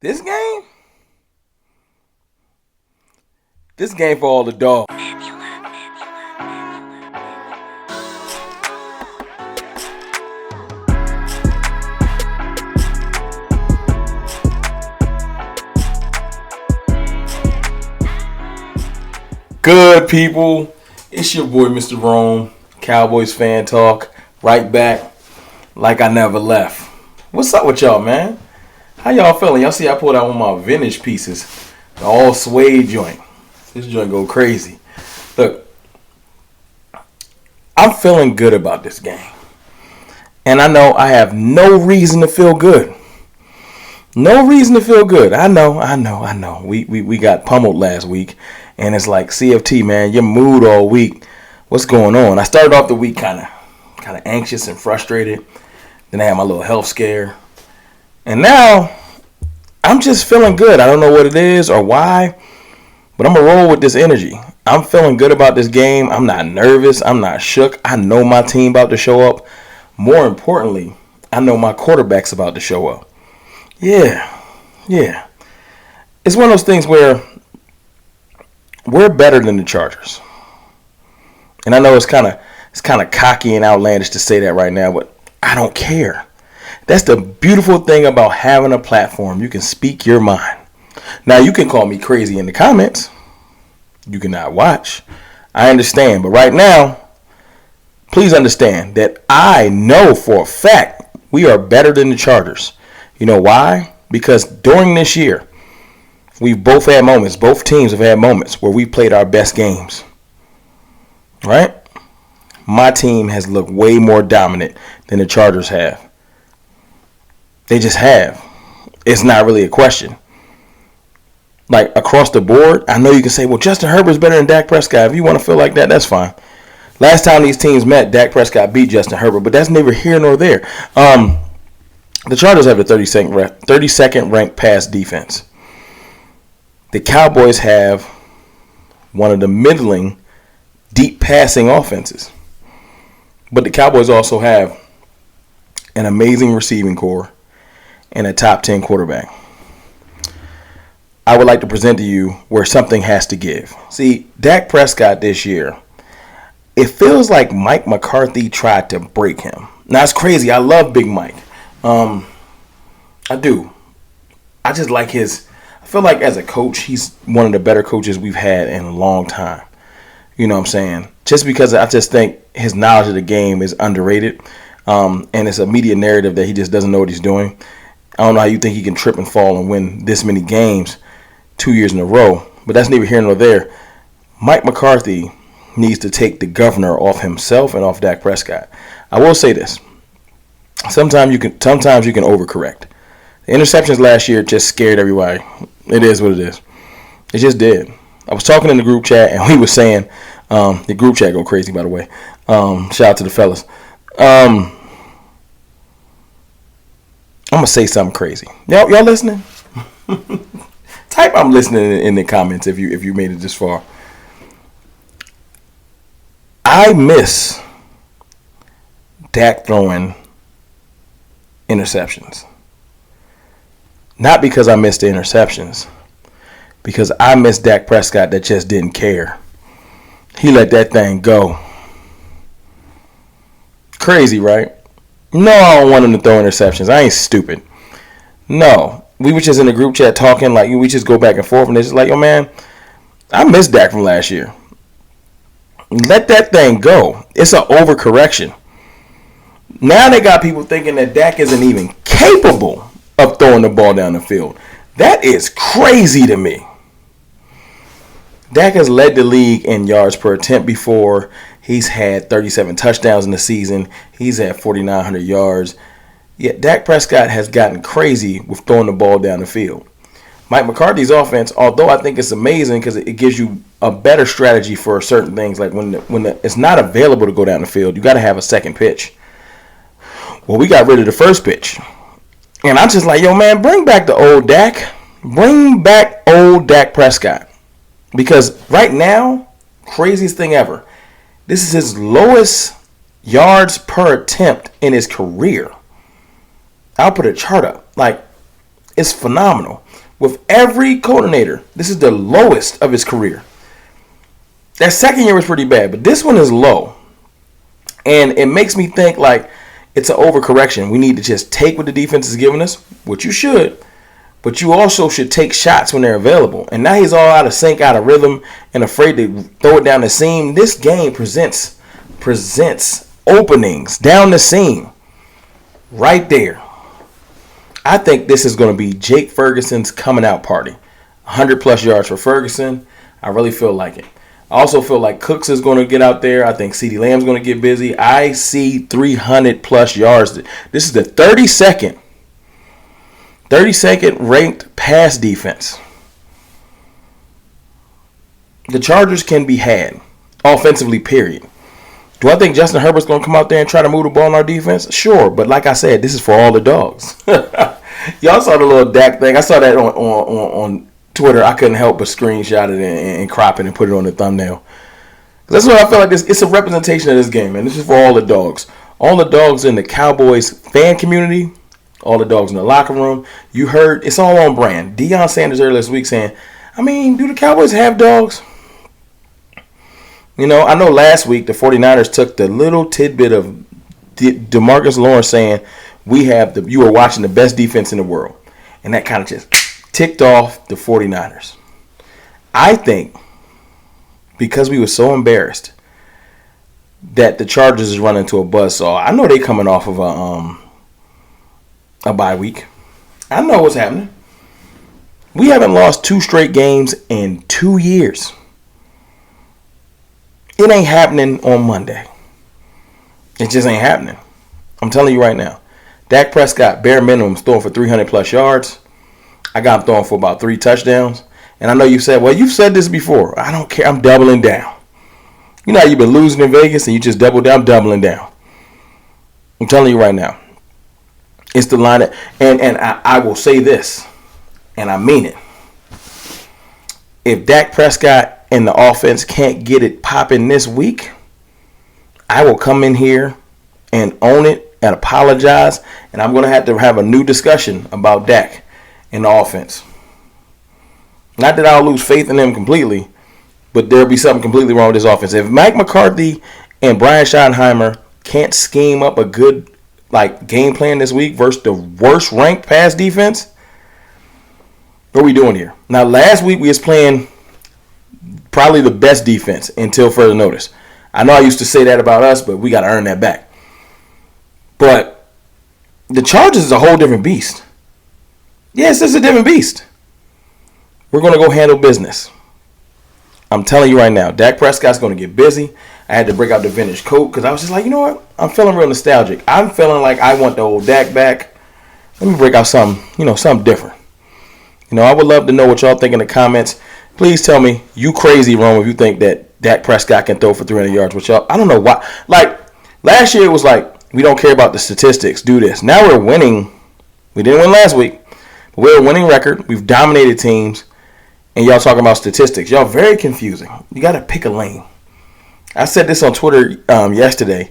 This game? This game for all the dogs. Good people. It's your boy Mr. Rome, Cowboys fan talk, right back like I never left. What's up with y'all, man? How y'all feeling? Y'all see I pulled out one of my vintage pieces, the all suede joint. This joint go crazy. Look, I'm feeling good about this game. And I know I have no reason to feel good. No reason to feel good. I know. We got pummeled last week. And it's like, CFT, man, your mood all week. What's going on? I started off the week kind of anxious and frustrated. Then I had my little health scare. And now, I'm just feeling good. I don't know what it is or why. But I'm going to roll with this energy. I'm feeling good about this game. I'm not nervous. I'm not shook. I know my team about to show up. More importantly, I know my quarterback's about to show up. Yeah. It's one of those things where we're better than the Chargers. And I know it's kind of cocky and outlandish to say that right now, but I don't care. That's the beautiful thing about having a platform. You can speak your mind. Now, you can call me crazy in the comments. You cannot watch. I understand. But right now, please understand that I know for a fact we are better than the Chargers. You know why? Because during this year, we've both had moments, both teams have had moments where we played our best games. Right? My team has looked way more dominant than the Chargers have. They just have. It's not really a question. Like, across the board, I know you can say, well, Justin Herbert's better than Dak Prescott. If you want to feel like that, that's fine. Last time these teams met, Dak Prescott beat Justin Herbert, but that's neither here nor there. The Chargers have the 32nd ranked pass defense. The Cowboys have one of the middling deep passing offenses. But the Cowboys also have an amazing receiving core and a top 10 quarterback. I would like to present to you where something has to give. See, Dak Prescott this year, it feels like Mike McCarthy tried to break him. Now, it's crazy. I love Big Mike. I do. I just like I feel like as a coach, he's one of the better coaches we've had in a long time. You know what I'm saying? Just because I just think his knowledge of the game is underrated. And it's a media narrative that he just doesn't know what he's doing. I don't know how you think he can trip and fall and win this many games 2 years in a row. But that's neither here nor there. Mike McCarthy needs to take the governor off himself and off Dak Prescott. I will say this. Sometimes you can overcorrect. The interceptions last year just scared everybody. It is what it is. It just did. I was talking in the group chat and we were saying, the group chat go crazy, by the way. Shout out to the fellas. I'm going to say something crazy. Y'all listening? Type I'm listening in the comments if you made it this far. I miss Dak throwing interceptions. Not because I missed the interceptions. Because I miss Dak Prescott that just didn't care. He let that thing go. Crazy, right? No, I don't want him to throw interceptions. I ain't stupid. No. We were just in the group chat talking, like, we just go back and forth, and it's just like, yo, man, I miss Dak from last year. Let that thing go. It's an overcorrection. Now they got people thinking that Dak isn't even capable of throwing the ball down the field. That is crazy to me. Dak has led the league in yards per attempt before. He's had 37 touchdowns in the season. He's had 4,900 yards. Yet Dak Prescott has gotten crazy with throwing the ball down the field. Mike McCarthy's offense, although I think it's amazing because it gives you a better strategy for certain things, like when it's not available to go down the field, you got to have a second pitch. Well, we got rid of the first pitch. And I'm just like, yo, man, bring back the old Dak. Bring back old Dak Prescott. Because right now, craziest thing ever, this is his lowest yards per attempt in his career. I'll put a chart up. Like, it's phenomenal. with every coordinator, this is the lowest of his career. That second year was pretty bad, but this one is low. And it makes me think like it's an overcorrection. We need to just take what the defense is giving us, which you should, but you also should take shots when they're available. And now he's all out of sync, out of rhythm, and afraid to throw it down the seam. This game presents openings down the seam right there. I think this is going to be Jake Ferguson's coming out party. 100 plus yards for Ferguson. I really feel like it. I also feel like Cooks is going to get out there. I think CeeDee Lamb's going to get busy. I see 300 plus yards. This is the 32nd ranked pass defense. The Chargers can be had offensively, period. Do I think Justin Herbert's going to come out there and try to move the ball on our defense? Sure, but like I said, this is for all the dogs. Y'all saw the little Dak thing. I saw that on Twitter. I couldn't help but screenshot it and crop it and put it on the thumbnail. That's what I feel like. It's a representation of this game, man. This is for all the dogs. All the dogs in the Cowboys fan community, all the dogs in the locker room. You heard, it's all on brand. Deion Sanders earlier this week saying, I mean, do the Cowboys have dogs? You know, I know last week the 49ers took the little tidbit of DeMarcus Lawrence saying, you are watching the best defense in the world. And that kind of just ticked off the 49ers. I think because we were so embarrassed that the Chargers is running into a buzzsaw. I know they coming off of a bye week. I know what's happening. We haven't lost 2 straight games in 2 years. It ain't happening on Monday. It just ain't happening. I'm telling you right now. Dak Prescott, bare minimum, throwing for 300 plus yards. I got him throwing for about 3 touchdowns. And I know you said, well, you've said this before. I don't care. I'm doubling down. You know how you've been losing in Vegas and you just double down? I'm doubling down. I'm telling you right now. It's the line that, and I will say this, and I mean it. If Dak Prescott and the offense can't get it popping this week, I will come in here and own it and apologize, and I'm going to have a new discussion about Dak and the offense. Not that I'll lose faith in them completely, but there'll be something completely wrong with this offense. If Mike McCarthy and Brian Schottenheimer can't scheme up a good game plan this week versus the worst ranked pass defense, what are we doing here? Now, last week we was playing probably the best defense until further notice. I know I used to say that about us, but we got to earn that back. But the Chargers is a whole different beast. Yes, it's a different beast. We're going to go handle business. I'm telling you right now, Dak Prescott's going to get busy. I had to break out the vintage coat because I was just like, you know what? I'm feeling real nostalgic. I'm feeling like I want the old Dak back. Let me break out something different. I would love to know what y'all think in the comments. Please tell me, you crazy, Rome, if you think that Dak Prescott can throw for 300 yards. Which y'all, I don't know why. Last year it was like, we don't care about the statistics. Do this. Now we're winning. We didn't win last week. But we're a winning record. We've dominated teams. And y'all talking about statistics. Y'all very confusing. You got to pick a lane. I said this on Twitter yesterday.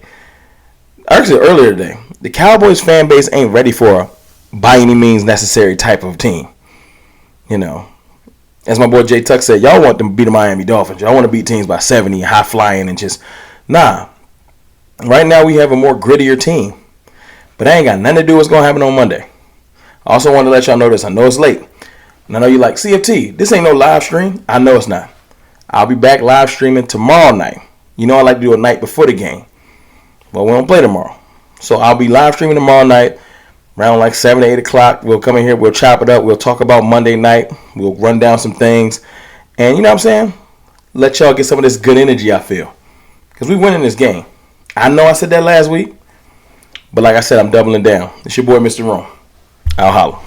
Actually, earlier today. The Cowboys fan base ain't ready for a by any means necessary type of team. As my boy Jay Tuck said, y'all want to beat the Miami Dolphins. Y'all want to beat teams by 70 and high flying and just, nah. Right now we have a more grittier team. But that ain't got nothing to do with what's going to happen on Monday. I also want to let y'all know this. I know it's late. And I know you like, CFT, this ain't no live stream. I know it's not. I'll be back live streaming tomorrow night. I like to do a night before the game. But we don't play tomorrow. So I'll be live streaming tomorrow night around 7 to 8 o'clock. We'll come in here. We'll chop it up. We'll talk about Monday night. We'll run down some things. And you know what I'm saying? Let y'all get some of this good energy I feel. Because we winning this game. I know I said that last week. But like I said, I'm doubling down. It's your boy, Mr. Rome. I'll holla.